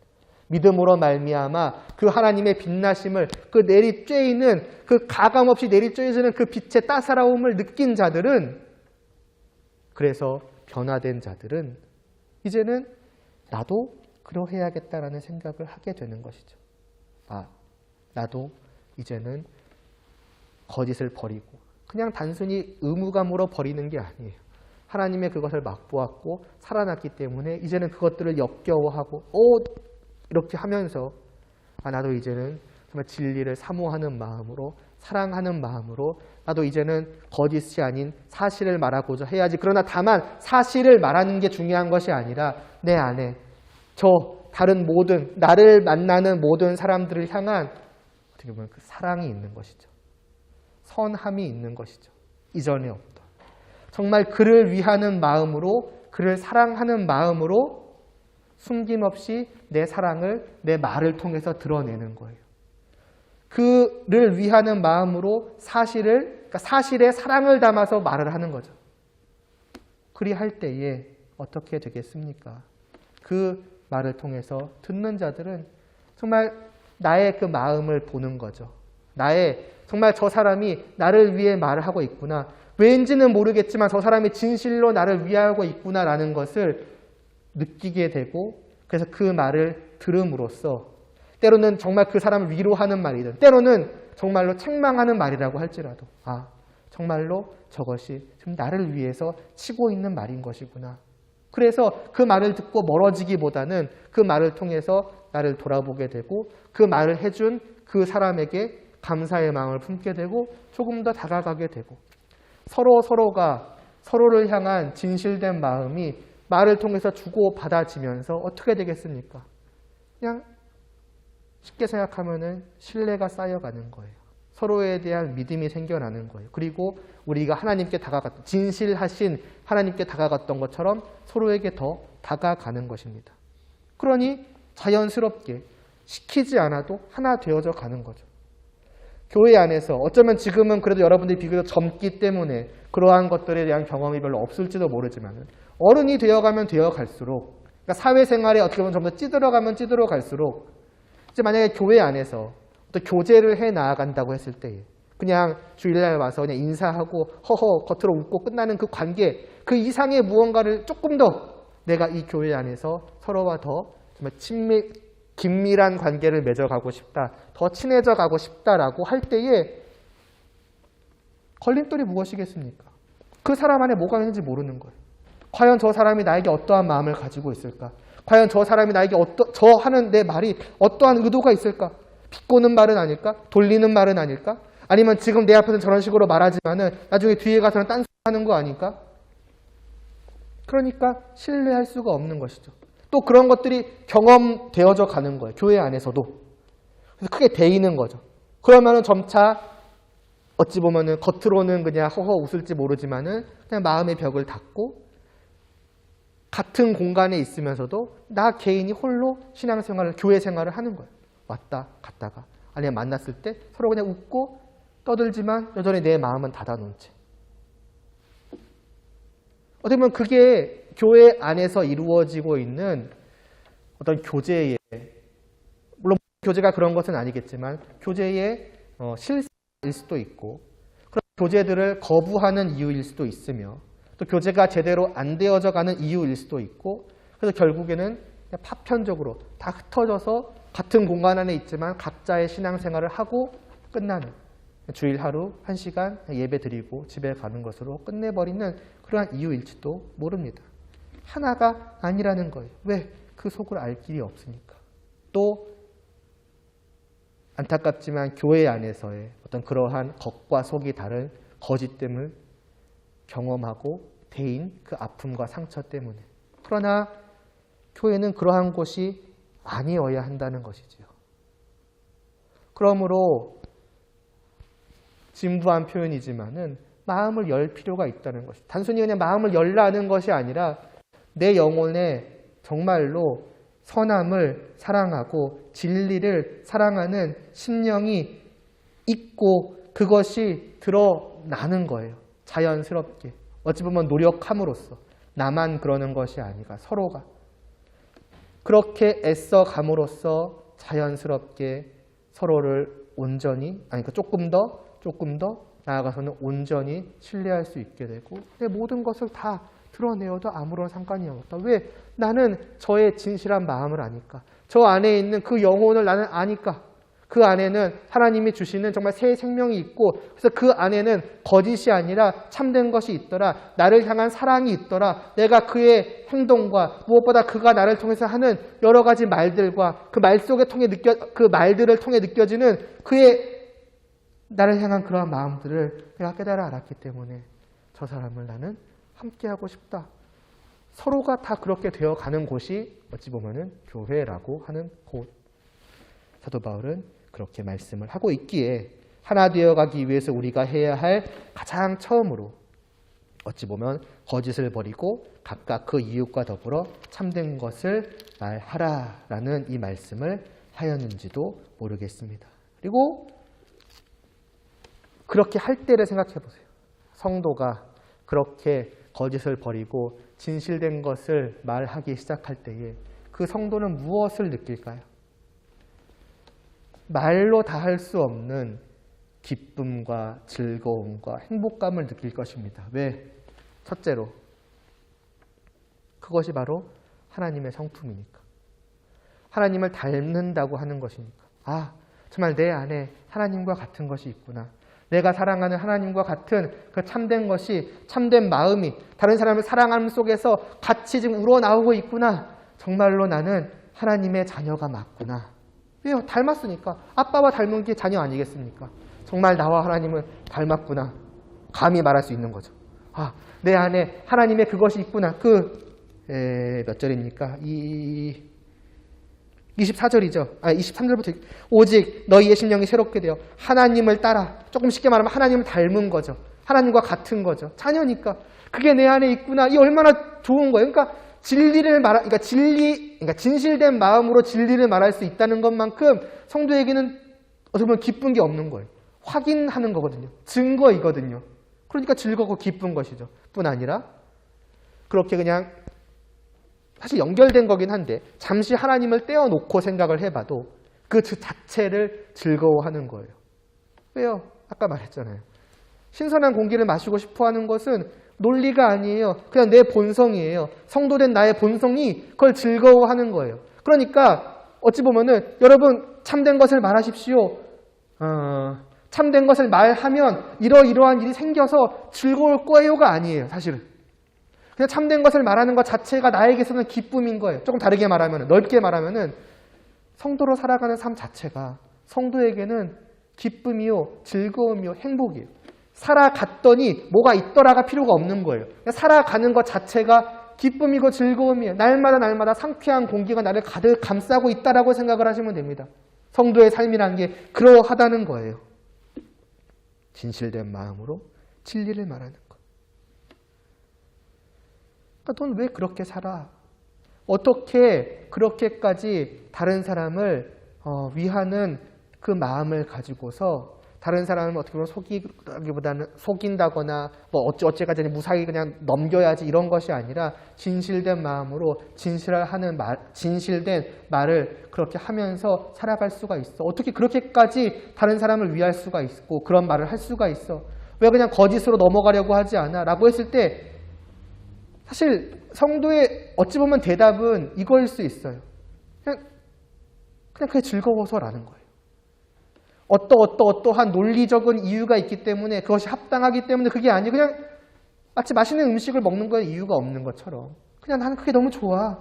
믿음으로 말미암아 그 하나님의 빛나심을 그 내리쬐이는 그 가감없이 내리쬐이는 그 빛의 따사로움을 느낀 자들은 그래서 변화된 자들은 이제는 나도 그러해야겠다라는 생각을 하게 되는 것이죠. 나도 이제는 거짓을 버리고 그냥 단순히 의무감으로 버리는 게 아니에요. 하나님의 그것을 맛보았고 살아났기 때문에 이제는 그것들을 역겨워하고 이렇게 하면서 나도 이제는 정말 진리를 사모하는 마음으로 사랑하는 마음으로 나도 이제는 거짓이 아닌 사실을 말하고자 해야지. 그러나 다만 사실을 말하는 게 중요한 것이 아니라 내 안에 저 다른 모든 나를 만나는 모든 사람들을 향한 어떻게 보면 그 사랑이 있는 것이죠. 선함이 있는 것이죠. 이전에 없던. 정말 그를 위하는 마음으로 그를 사랑하는 마음으로 숨김없이 내 사랑을 내 말을 통해서 드러내는 거예요. 그를 위하는 마음으로 그러니까 사실에 사랑을 담아서 말을 하는 거죠. 그리할 때에 어떻게 되겠습니까? 그 말을 통해서 듣는 자들은 정말 나의 그 마음을 보는 거죠. 정말 저 사람이 나를 위해 말을 하고 있구나. 왠지는 모르겠지만 저 사람이 진실로 나를 위하고 있구나라는 것을 느끼게 되고 그래서 그 말을 들음으로써 때로는 정말 그 사람을 위로하는 말이든 때로는 정말로 책망하는 말이라고 할지라도 정말로 저것이 지금 나를 위해서 치고 있는 말인 것이구나. 그래서 그 말을 듣고 멀어지기보다는 그 말을 통해서 나를 돌아보게 되고 그 말을 해준 그 사람에게 감사의 마음을 품게 되고 조금 더 다가가게 되고 서로가 서로를 향한 진실된 마음이 말을 통해서 주고받아지면서 어떻게 되겠습니까? 그냥 쉽게 생각하면은 신뢰가 쌓여가는 거예요. 서로에 대한 믿음이 생겨나는 거예요. 그리고 우리가 하나님께 진실하신 하나님께 다가갔던 것처럼 서로에게 더 다가가는 것입니다. 그러니 자연스럽게 시키지 않아도 하나 되어져 가는 거죠. 교회 안에서 어쩌면 지금은 그래도 여러분들이 비교적 젊기 때문에 그러한 것들에 대한 경험이 별로 없을지도 모르지만 어른이 되어가면 되어갈수록 그러니까 사회생활에 어떻게 보면 좀 더 찌들어갈수록 이제 만약에 교회 안에서 또 교제를 해 나아간다고 했을 때 그냥 주일날 와서 그냥 인사하고 허허 겉으로 웃고 끝나는 그 관계 그 이상의 무언가를 조금 더 내가 이 교회 안에서 서로와 더 정말 긴밀한 관계를 맺어가고 싶다. 더 친해져 가고 싶다라고 할 때에 걸림돌이 무엇이겠습니까? 그 사람 안에 뭐가 있는지 모르는 거예요. 과연 저 사람이 나에게 어떠한 마음을 가지고 있을까? 과연 저 사람이 나에게 저 하는 내 말이 어떠한 의도가 있을까? 비꼬는 말은 아닐까? 돌리는 말은 아닐까? 아니면 지금 내 앞에서는 저런 식으로 말하지만은 나중에 뒤에 가서는 딴소리 하는 거 아닐까? 그러니까 신뢰할 수가 없는 것이죠. 또 그런 것들이 경험되어져 가는 거예요. 교회 안에서도. 그래서 크게 데이는 거죠. 그러면은 점차 어찌 보면은 겉으로는 그냥 허허 웃을지 모르지만은 그냥 마음의 벽을 닫고 같은 공간에 있으면서도 나 개인이 홀로 신앙생활을, 교회 생활을 하는 거예요. 왔다 갔다가. 아니면 만났을 때 서로 그냥 웃고 떠들지만 여전히 내 마음은 닫아놓은 채. 어떻게 보면 그게 교회 안에서 이루어지고 있는 어떤 교제의, 물론 교제가 그런 것은 아니겠지만 교제의 실상일 수도 있고 그런 교제들을 거부하는 이유일 수도 있으며 또 교제가 제대로 안 되어져 가는 이유일 수도 있고 그래서 결국에는 그냥 파편적으로 다 흩어져서 같은 공간 안에 있지만 각자의 신앙생활을 하고 끝나는 주일 하루 1시간 예배 드리고 집에 가는 것으로 끝내버리는 그러한 이유일지도 모릅니다. 하나가 아니라는 거예요. 왜? 그 속을 알 길이 없으니까. 또 안타깝지만 교회 안에서의 어떤 그러한 겉과 속이 다른 거짓됨을 경험하고 대인 그 아픔과 상처 때문에. 그러나 교회는 그러한 곳이 아니어야 한다는 것이지요. 그러므로 진부한 표현이지만은 마음을 열 필요가 있다는 것이. 단순히 그냥 마음을 열라는 것이 아니라 내 영혼에 정말로 선함을 사랑하고 진리를 사랑하는 심령이 있고 그것이 드러나는 거예요. 자연스럽게. 어찌 보면 노력함으로써 나만 그러는 것이 아니라 서로가. 그렇게 애써 감으로써 자연스럽게 서로를 온전히, 아니, 조금 더 나아가서는 온전히 신뢰할 수 있게 되고, 내 모든 것을 다 드러내어도 아무런 상관이 없다. 왜? 나는 저의 진실한 마음을 아니까. 저 안에 있는 그 영혼을 나는 아니까. 그 안에는 하나님이 주시는 정말 새 생명이 있고, 그래서 그 안에는 거짓이 아니라 참된 것이 있더라. 나를 향한 사랑이 있더라. 내가 그의 행동과 무엇보다 그가 나를 통해서 하는 여러 가지 말들과 그 말 속에 그 말들을 통해 느껴지는 그의 나를 향한 그러한 마음들을 내가 깨달아 알았기 때문에 저 사람을 나는 함께하고 싶다. 서로가 다 그렇게 되어가는 곳이 어찌 보면은 교회라고 하는 곳. 사도 바울은 그렇게 말씀을 하고 있기에 하나 되어가기 위해서 우리가 해야 할 가장 처음으로 어찌 보면 거짓을 버리고 각각 그 이웃과 더불어 참된 것을 말하라라는 이 말씀을 하였는지도 모르겠습니다. 그리고 그렇게 할 때를 생각해 보세요. 성도가 그렇게 거짓을 버리고 진실된 것을 말하기 시작할 때에 그 성도는 무엇을 느낄까요? 말로 다 할 수 없는 기쁨과 즐거움과 행복감을 느낄 것입니다. 왜? 첫째로 그것이 바로 하나님의 성품이니까. 하나님을 닮는다고 하는 것이니까. 아, 정말 내 안에 하나님과 같은 것이 있구나. 내가 사랑하는 하나님과 같은 그 참된 것이, 참된 마음이 다른 사람을 사랑하는 속에서 같이 지금 우러나오고 있구나. 정말로 나는 하나님의 자녀가 맞구나. 왜요? 닮았으니까. 아빠와 닮은 게 자녀 아니겠습니까? 정말 나와 하나님을 닮았구나. 감히 말할 수 있는 거죠. 아, 내 안에 하나님의 그것이 있구나. 몇 절입니까? 24절이죠. 23절부터 오직 너희의 심령이 새롭게 되어 하나님을 따라, 조금 쉽게 말하면 하나님을 닮은 거죠. 하나님과 같은 거죠. 자녀니까 그게 내 안에 있구나. 이 얼마나 좋은 거예요. 그러니까 진실된 마음으로 진리를 말할 수 있다는 것만큼 성도에게는 어떻게 보면 기쁜 게 없는 거예요. 확인하는 거거든요. 증거이거든요. 그러니까 즐겁고 기쁜 것이죠. 뿐 아니라 그렇게 그냥 사실 연결된 거긴 한데 잠시 하나님을 떼어놓고 생각을 해봐도 그 자체를 즐거워하는 거예요. 왜요? 아까 말했잖아요. 신선한 공기를 마시고 싶어하는 것은 논리가 아니에요. 그냥 내 본성이에요. 성도된 나의 본성이 그걸 즐거워하는 거예요. 그러니까 어찌 보면은 여러분 참된 것을 말하십시오. 참된 것을 말하면 이러이러한 일이 생겨서 즐거울 거예요가 아니에요. 사실은. 그냥 참된 것을 말하는 것 자체가 나에게서는 기쁨인 거예요. 조금 다르게 말하면, 넓게 말하면은 성도로 살아가는 삶 자체가 성도에게는 기쁨이요, 즐거움이요, 행복이에요. 살아갔더니 뭐가 있더라가 필요가 없는 거예요. 그냥 살아가는 것 자체가 기쁨이고 즐거움이에요. 날마다 상쾌한 공기가 나를 가득 감싸고 있다라고 생각을 하시면 됩니다. 성도의 삶이란 게 그러하다는 거예요. 진실된 마음으로 진리를 말하는 것. 그러니까 넌 왜 그렇게 살아? 어떻게 그렇게까지 다른 사람을 위하는 그 마음을 가지고서 다른 사람을 어떻게 보면 속이기보다는 속인다거나 뭐 어째까지 무사히 그냥 넘겨야지 이런 것이 아니라 진실된 마음으로 진실된 말을 그렇게 하면서 살아갈 수가 있어. 어떻게 그렇게까지 다른 사람을 위할 수가 있고 그런 말을 할 수가 있어. 왜 그냥 거짓으로 넘어가려고 하지 않아? 라고 했을 때 사실 성도의 어찌 보면 대답은 이거일 수 있어요. 그냥 그게 즐거워서라는 거예요. 어떠한 논리적인 이유가 있기 때문에 그것이 합당하기 때문에 그게 아니고 그냥 마치 맛있는 음식을 먹는 거에 이유가 없는 것처럼 그냥 나는 그게 너무 좋아.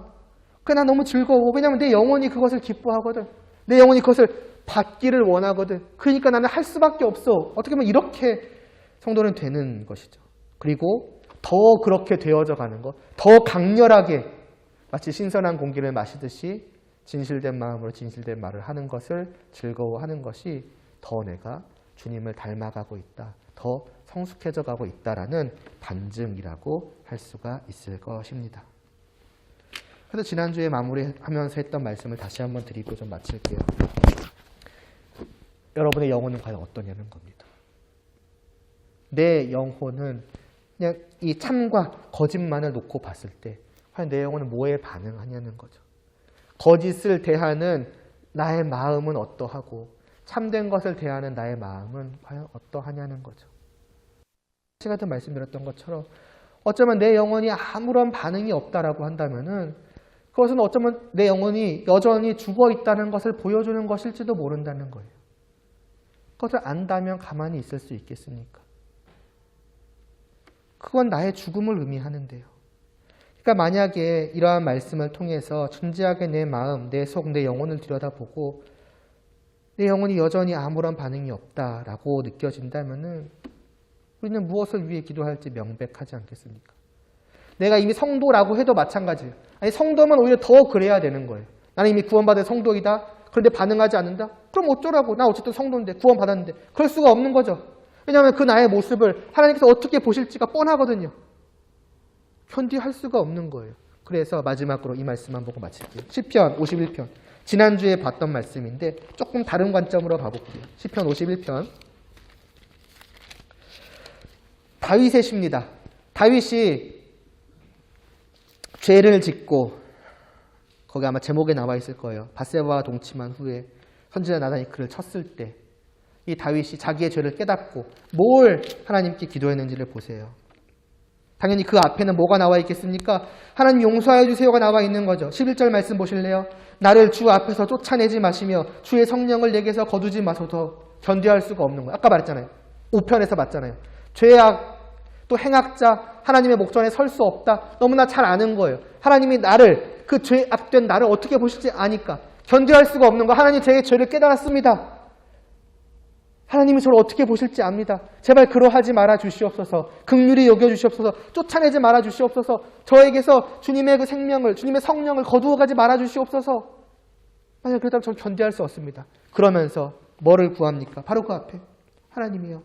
그게 난 너무 즐거워. 왜냐하면 내 영혼이 그것을 기뻐하거든. 내 영혼이 그것을 받기를 원하거든. 그러니까 나는 할 수밖에 없어. 어떻게 보면 이렇게 성도는 되는 것이죠. 그리고 더 그렇게 되어져 가는 것, 더 강렬하게 마치 신선한 공기를 마시듯이 진실된 마음으로 진실된 말을 하는 것을 즐거워하는 것이 더 내가 주님을 닮아가고 있다, 더 성숙해져 가고 있다라는 반증이라고 할 수가 있을 것입니다. 그래서 지난주에 마무리하면서 했던 말씀을 다시 한번 드리고 좀 마칠게요. 여러분의 영혼은 과연 어떠냐는 겁니다. 내 영혼은 그냥 이 참과 거짓만을 놓고 봤을 때 과연 내 영혼은 뭐에 반응하냐는 거죠. 거짓을 대하는 나의 마음은 어떠하고 참된 것을 대하는 나의 마음은 과연 어떠하냐는 거죠. 시간에 말씀드렸던 것처럼 어쩌면 내 영혼이 아무런 반응이 없다라고 한다면은 그것은 어쩌면 내 영혼이 여전히 죽어 있다는 것을 보여주는 것일지도 모른다는 거예요. 그것을 안다면 가만히 있을 수 있겠습니까? 그건 나의 죽음을 의미하는데요. 그러니까 만약에 이러한 말씀을 통해서 진지하게 내 마음, 내 속, 내 영혼을 들여다보고 내 영혼이 여전히 아무런 반응이 없다라고 느껴진다면은 우리는 무엇을 위해 기도할지 명백하지 않겠습니까? 내가 이미 성도라고 해도 마찬가지예요. 아니 성도면 오히려 더 그래야 되는 거예요. 나는 이미 구원받은 성도이다. 그런데 반응하지 않는다? 그럼 어쩌라고? 나 어쨌든 성도인데 구원받았는데. 그럴 수가 없는 거죠. 왜냐하면 그 나의 모습을 하나님께서 어떻게 보실지가 뻔하거든요. 견디할 수가 없는 거예요. 그래서 마지막으로 이 말씀만 보고 마칠게요. 시편 51편. 지난주에 봤던 말씀인데 조금 다른 관점으로 봐볼게요. 시편 51편. 다윗의 시입니다. 다윗이 죄를 짓고 거기 아마 제목에 나와 있을 거예요. 밧세바와 동침한 후에 선지자 나단이 그를 쳤을 때 이 다윗이 자기의 죄를 깨닫고 뭘 하나님께 기도했는지를 보세요. 당연히 그 앞에는 뭐가 나와 있겠습니까? 하나님 용서하여 주세요가 나와 있는 거죠. 11절 말씀 보실래요? 나를 주 앞에서 쫓아내지 마시며 주의 성령을 내게서 거두지 마소서. 견뎌할 수가 없는 거예요. 아까 말했잖아요. 5편에서 봤잖아요. 죄악 또 행악자 하나님의 목전에 설 수 없다. 너무나 잘 아는 거예요. 하나님이 나를 그 죄악된 나를 어떻게 보실지 아니까 견뎌할 수가 없는 거. 하나님 제 죄를 깨달았습니다. 하나님이 저를 어떻게 보실지 압니다. 제발 그러하지 말아 주시옵소서. 긍휼히 여겨 주시옵소서. 쫓아내지 말아 주시옵소서. 저에게서 주님의 그 생명을, 주님의 성령을 거두어가지 말아 주시옵소서. 만약 그렇다면 전 견디할 수 없습니다. 그러면서 뭐를 구합니까? 바로 그 앞에 하나님이여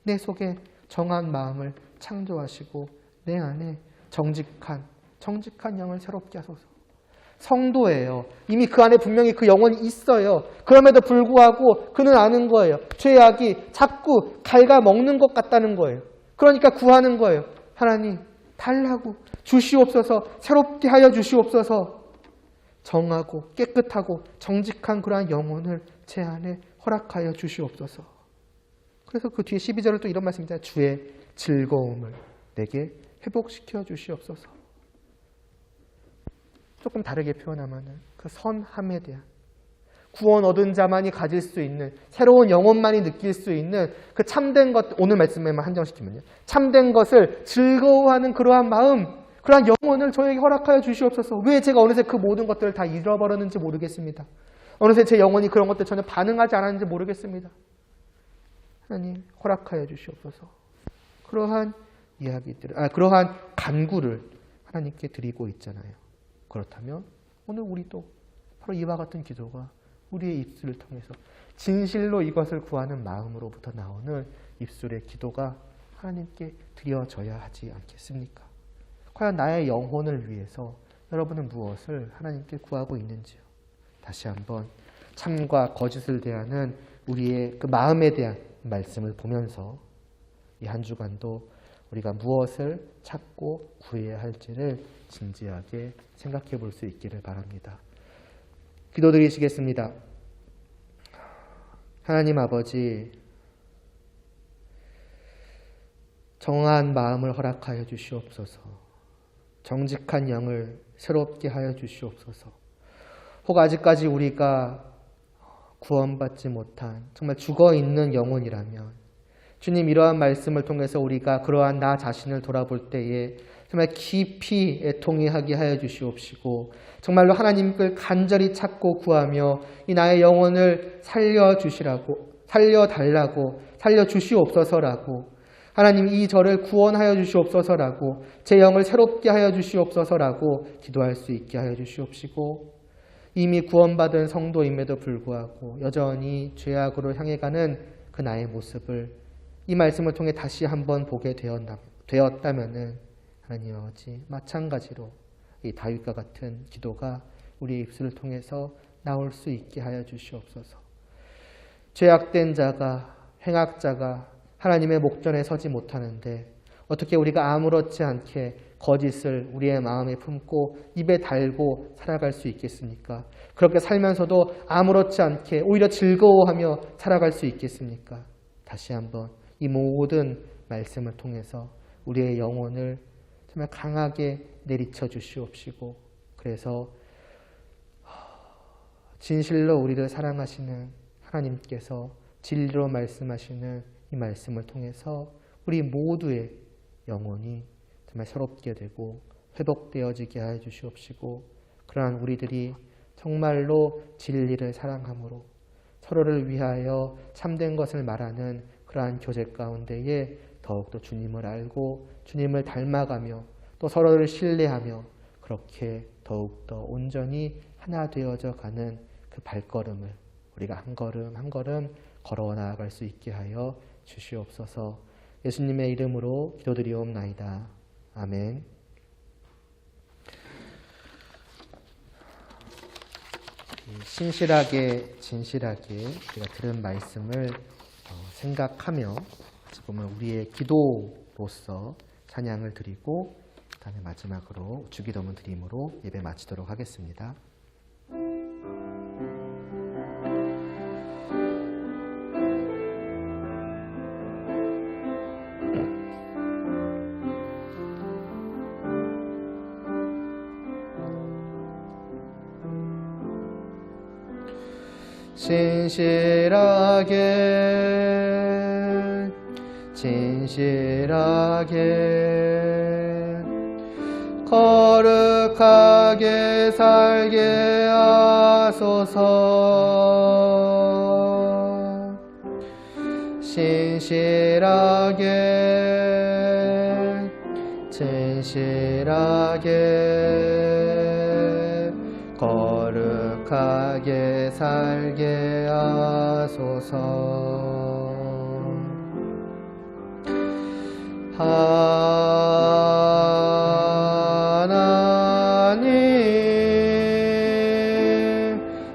내 속에 정한 마음을 창조하시고 내 안에 정직한 영을 새롭게 하소서. 성도예요. 이미 그 안에 분명히 그 영혼이 있어요. 그럼에도 불구하고 그는 아는 거예요. 죄악이 자꾸 갉아먹는 것 같다는 거예요. 그러니까 구하는 거예요. 하나님 달라고 주시옵소서. 새롭게 하여 주시옵소서. 정하고 깨끗하고 정직한 그러한 영혼을 제 안에 허락하여 주시옵소서. 그래서 그 뒤에 12절을 또 이런 말씀입니다. 주의 즐거움을 내게 회복시켜 주시옵소서. 조금 다르게 표현하면 그 선함에 대한 구원 얻은 자만이 가질 수 있는 새로운 영혼만이 느낄 수 있는 그 참된 것, 오늘 말씀에만 한정시키면요. 참된 것을 즐거워하는 그러한 마음, 그러한 영혼을 저에게 허락하여 주시옵소서. 왜 제가 어느새 그 모든 것들을 다 잃어버렸는지 모르겠습니다. 어느새 제 영혼이 그런 것들 전혀 반응하지 않았는지 모르겠습니다. 하나님 허락하여 주시옵소서. 그러한 그러한 간구를 하나님께 드리고 있잖아요. 그렇다면 오늘 우리도 바로 이와 같은 기도가 우리의 입술을 통해서 진실로 이것을 구하는 마음으로부터 나오는 입술의 기도가 하나님께 드려져야 하지 않겠습니까? 과연 나의 영혼을 위해서 여러분은 무엇을 하나님께 구하고 있는지요? 다시 한번 참과 거짓을 대하는 우리의 그 마음에 대한 말씀을 보면서 이 한 주간도 우리가 무엇을 찾고 구해야 할지를 진지하게 생각해 볼 수 있기를 바랍니다. 기도드리시겠습니다. 하나님 아버지, 정한 마음을 허락하여 주시옵소서. 정직한 영을 새롭게 하여 주시옵소서. 혹 아직까지 우리가 구원받지 못한 정말 죽어있는 영혼이라면 주님 이러한 말씀을 통해서 우리가 그러한 나 자신을 돌아볼 때에 정말 깊이 애통하게 하여 주시옵시고 정말로 하나님을 간절히 찾고 구하며 이 나의 영혼을 살려달라고 살려주시옵소서라고 하나님 이 저를 구원하여 주시옵소서라고 제 영을 새롭게 하여 주시옵소서라고 기도할 수 있게 하여 주시옵시고 이미 구원받은 성도임에도 불구하고 여전히 죄악으로 향해 가는 그 나의 모습을 이 말씀을 통해 다시 한번 보게 되었다면은 하나님 아버지 마찬가지로 이 다윗과 같은 기도가 우리의 입술을 통해서 나올 수 있게 하여 주시옵소서. 죄악된 자가 행악자가 하나님의 목전에 서지 못하는데 어떻게 우리가 아무렇지 않게 거짓을 우리의 마음에 품고 입에 달고 살아갈 수 있겠습니까? 그렇게 살면서도 아무렇지 않게 오히려 즐거워하며 살아갈 수 있겠습니까? 다시 한번 이 모든 말씀을 통해서 우리의 영혼을 정말 강하게 내리쳐 주시옵시고, 그래서 진실로 우리를 사랑하시는 하나님께서 진리로 말씀하시는 이 말씀을 통해서 우리 모두의 영혼이 정말 새롭게 되고 회복되어지게 하여 주시옵시고, 그러한 우리들이 정말로 진리를 사랑함으로 서로를 위하여 참된 것을 말하는 그러한 교제 가운데에 더욱더 주님을 알고 주님을 닮아가며 또 서로를 신뢰하며 그렇게 더욱더 온전히 하나 되어져 가는 그 발걸음을 우리가 한 걸음 한 걸음 걸어 나아갈 수 있게 하여 주시옵소서. 예수님의 이름으로 기도드리옵나이다. 아멘. 신실하게 진실하게 우리가 들은 말씀을 생각하며 어찌 보면 우리의 기도로서 찬양을 드리고 그다음에 마지막으로 주기도문 드림으로 예배 마치도록 하겠습니다. 진실하게 거룩하게 살게 하소서. 진실하게 거룩하게 살게 하소서. 하나님,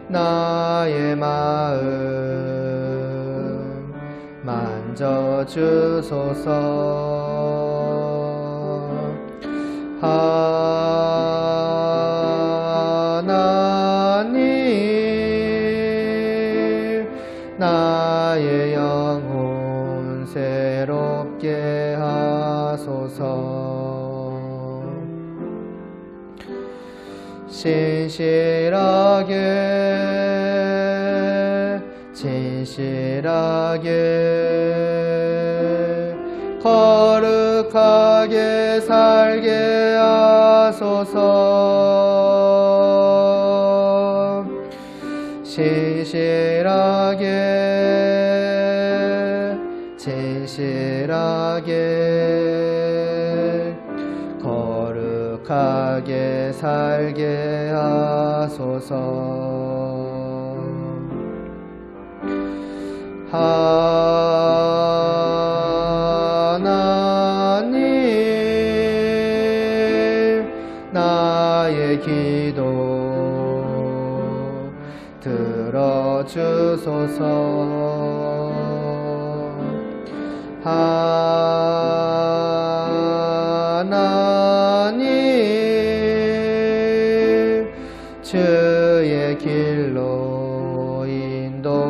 나의 마음 만져주소서. 하나님, 나의 영혼 새롭게 하소서. 진실하게 거룩하게 살게 하소서. 진실하게 거룩하게 살게 하소서. 하나님, 나의 기도 들어주소서. 하나님, 주의 길로 인도하소서.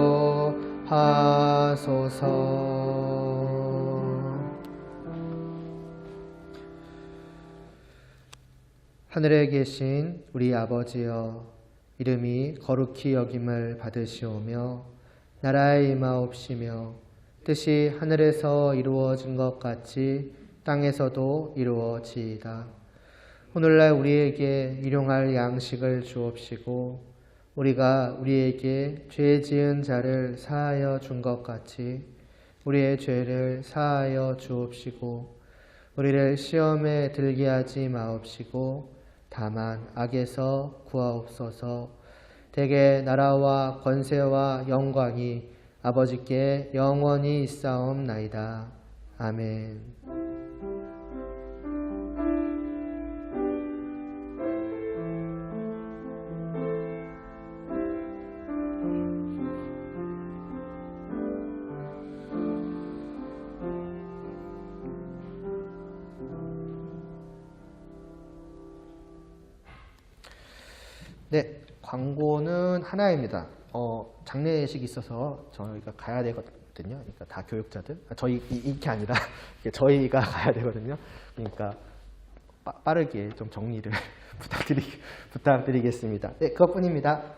하늘에 계신 우리 아버지여, 이름이 거룩히 여김을 받으시오며 나라에 임하옵시며 뜻이 하늘에서 이루어진 것 같이 땅에서도 이루어지이다. 오늘날 우리에게 일용할 양식을 주옵시고 우리가 우리에게 죄 지은 자를 사하여 준 것 같이 우리의 죄를 사하여 주옵시고 우리를 시험에 들게 하지 마옵시고 다만 악에서 구하옵소서. 대개 나라와 권세와 영광이 아버지께 영원히 있사옵나이다. 아멘. 네, 광고는 하나입니다. 장례식이 있어서 저희가 가야 되거든요. 그러니까 다 교육자들, 저희 이게 아니라 저희가 가야 되거든요. 그러니까 빠르게 좀 정리를 부탁드리겠습니다. 네, 그것뿐입니다.